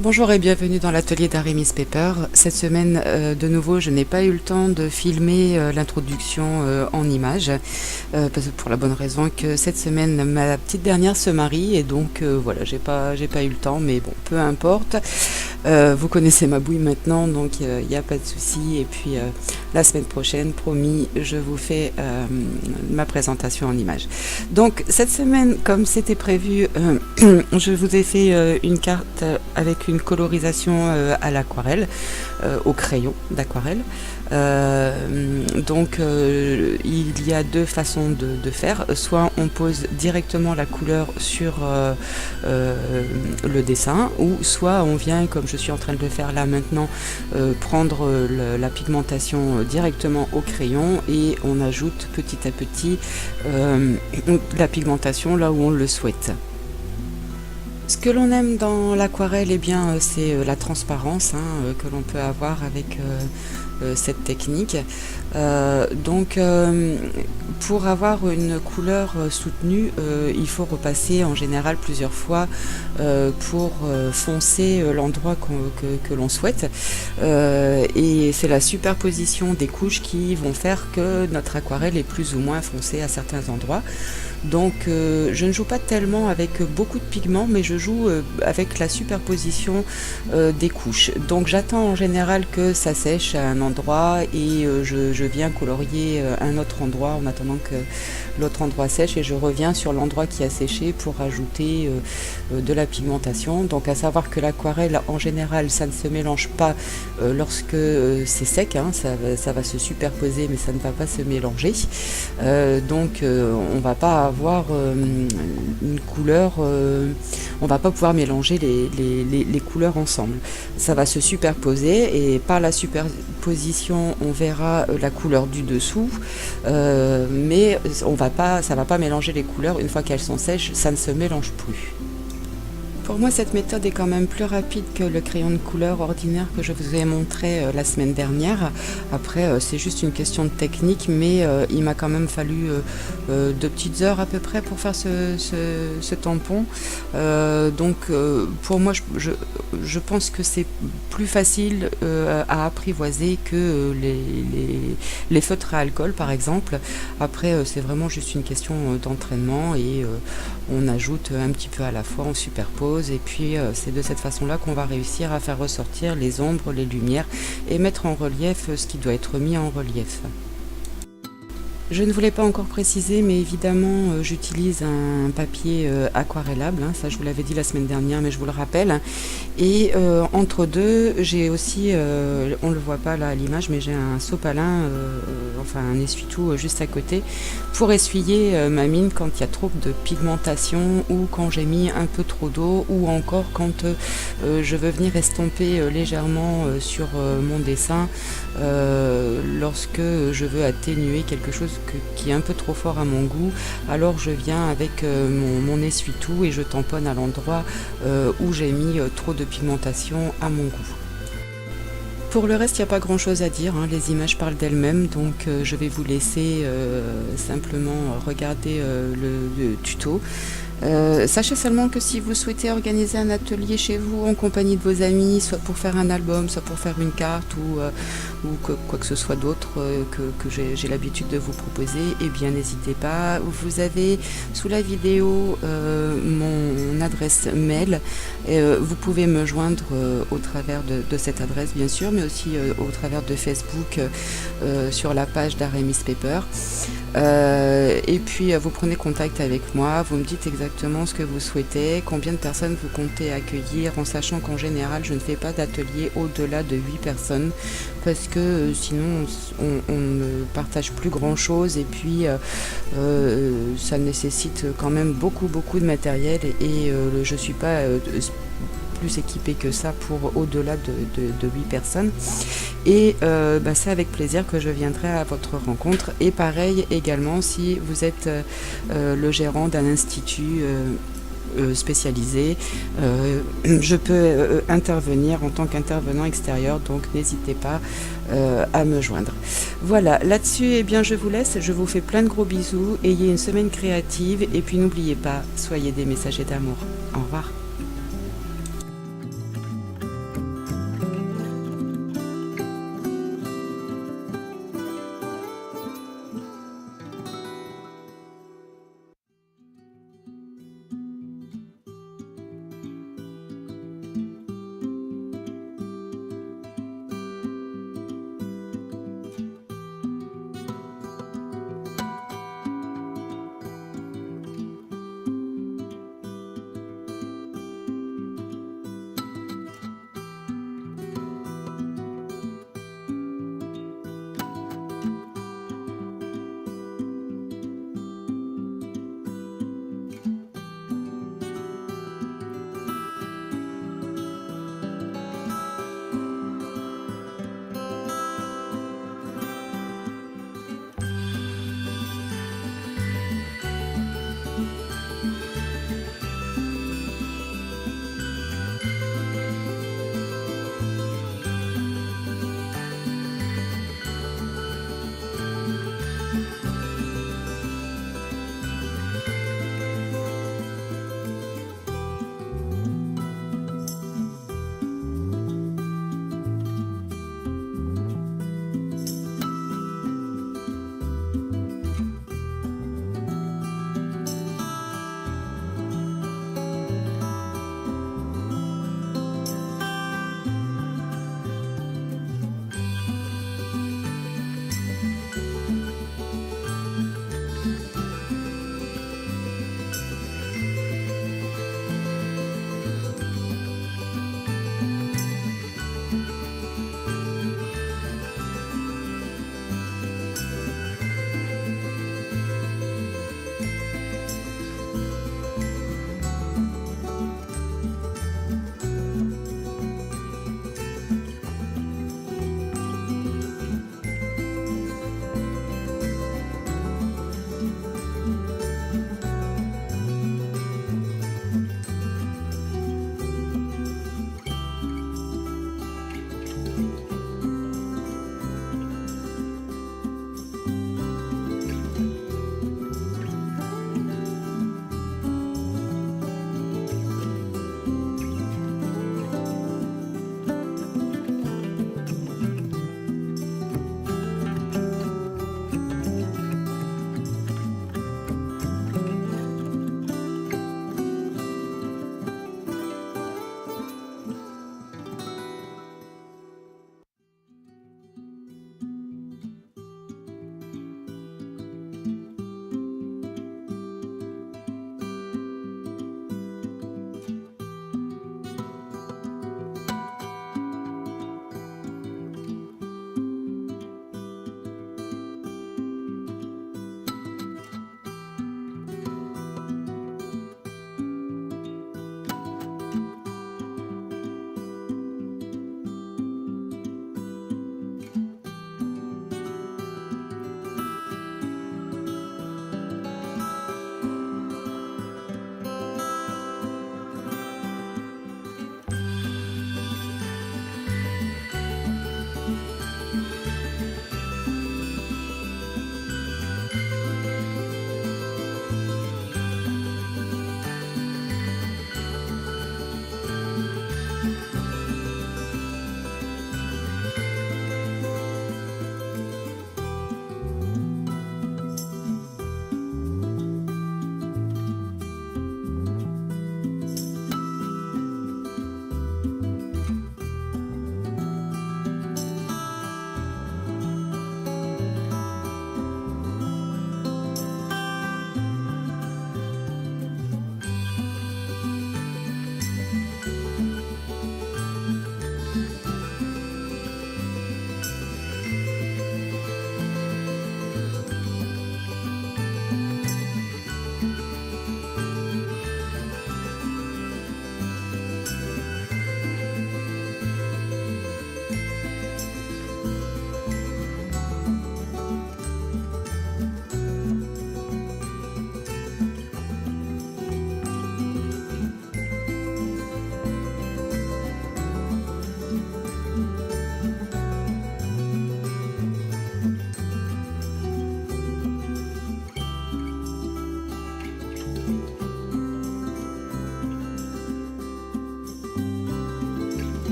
Bonjour et bienvenue dans l'atelier d'Aramis Paper. Cette semaine, de nouveau, je n'ai pas eu le temps de filmer l'introduction en images, pour la bonne raison que cette semaine, ma petite dernière se marie et donc voilà, j'ai pas eu le temps, mais bon, peu importe. Vous connaissez ma bouille maintenant, donc il n'y a pas de souci. Et puis la semaine prochaine, promis, je vous fais ma présentation en images. Donc cette semaine, comme c'était prévu, je vous ai fait une carte avec une colorisation à l'aquarelle, au crayon d'aquarelle. Donc il y a deux façons de faire. Soit on pose directement la couleur sur le dessin, ou soit on vient, comme je suis en train de le faire là maintenant, prendre la pigmentation directement au crayon et on ajoute petit à petit la pigmentation là où on le souhaite. Ce que l'on aime dans l'aquarelle, eh bien, c'est la transparence que l'on peut avoir avec cette technique. Donc pour avoir une couleur soutenue, il faut repasser en général plusieurs fois pour foncer l'endroit que l'on souhaite. Et c'est la superposition des couches qui vont faire que notre aquarelle est plus ou moins foncée à certains endroits. Donc je ne joue pas tellement avec beaucoup de pigments, mais je joue avec la superposition des couches. Donc j'attends en général que ça sèche à un endroit et je viens colorier un autre endroit en attendant que l'autre endroit sèche, et je reviens sur l'endroit qui a séché pour ajouter de la pigmentation. Donc à savoir que l'aquarelle en général ça ne se mélange pas lorsque c'est sec, ça va se superposer mais ça ne va pas se mélanger. Donc on va pas avoir une couleur, on va pas pouvoir mélanger les couleurs ensemble. Ça va se superposer et par la superposition on verra la couleur du dessous, mais ça va pas mélanger les couleurs. Une fois qu'elles sont sèches, ça ne se mélange plus. Pour moi, cette méthode est quand même plus rapide que le crayon de couleur ordinaire que je vous ai montré la semaine dernière. Après, c'est juste une question de technique, mais il m'a quand même fallu 2 petites heures à peu près pour faire ce tampon. Donc, pour moi, je pense que c'est plus facile à apprivoiser que les feutres à alcool, par exemple. Après, c'est vraiment juste une question d'entraînement et on ajoute un petit peu à la fois, on superpose. Et puis c'est de cette façon là qu'on va réussir à faire ressortir les ombres, les lumières et mettre en relief ce qui doit être mis en relief. Je ne voulais pas encore préciser, mais évidemment j'utilise un papier aquarellable, ça je vous l'avais dit la semaine dernière, mais je vous le rappelle. Et entre deux, j'ai aussi, on ne le voit pas là à l'image, mais j'ai un sopalin, enfin un essuie-tout juste à côté, pour essuyer ma mine quand il y a trop de pigmentation, ou quand j'ai mis un peu trop d'eau, ou encore quand je veux venir estomper légèrement sur mon dessin, lorsque je veux atténuer quelque chose qui est un peu trop fort à mon goût. Alors je viens avec mon essuie-tout et je tamponne à l'endroit où j'ai mis trop de pigmentation à mon goût. Pour le reste, il n'y a pas grand chose à dire, les images parlent d'elles-mêmes, donc je vais vous laisser simplement regarder le tuto. Sachez seulement que si vous souhaitez organiser un atelier chez vous en compagnie de vos amis, soit pour faire un album, soit pour faire une carte ou quoi que ce soit d'autre que j'ai l'habitude de vous proposer, eh bien n'hésitez pas. Vous avez sous la vidéo mon adresse mail. Vous pouvez me joindre au travers de cette adresse bien sûr, mais aussi au travers de Facebook sur la page d'Aramis Paper. Et puis vous prenez contact avec moi, vous me dites exactement ce que vous souhaitez, combien de personnes vous comptez accueillir, en sachant qu'en général je ne fais pas d'atelier au-delà de 8 personnes parce que sinon on ne partage plus grand chose, et puis ça nécessite quand même beaucoup de matériel et je suis pas plus équipé que ça pour au-delà de 8 personnes. Et c'est avec plaisir que je viendrai à votre rencontre. Et pareil également si vous êtes le gérant d'un institut spécialisé, je peux intervenir en tant qu'intervenant extérieur, donc n'hésitez pas à me joindre. Voilà, là-dessus, eh bien, je vous laisse, je vous fais plein de gros bisous, ayez une semaine créative, et puis n'oubliez pas, soyez des messagers d'amour. Au revoir.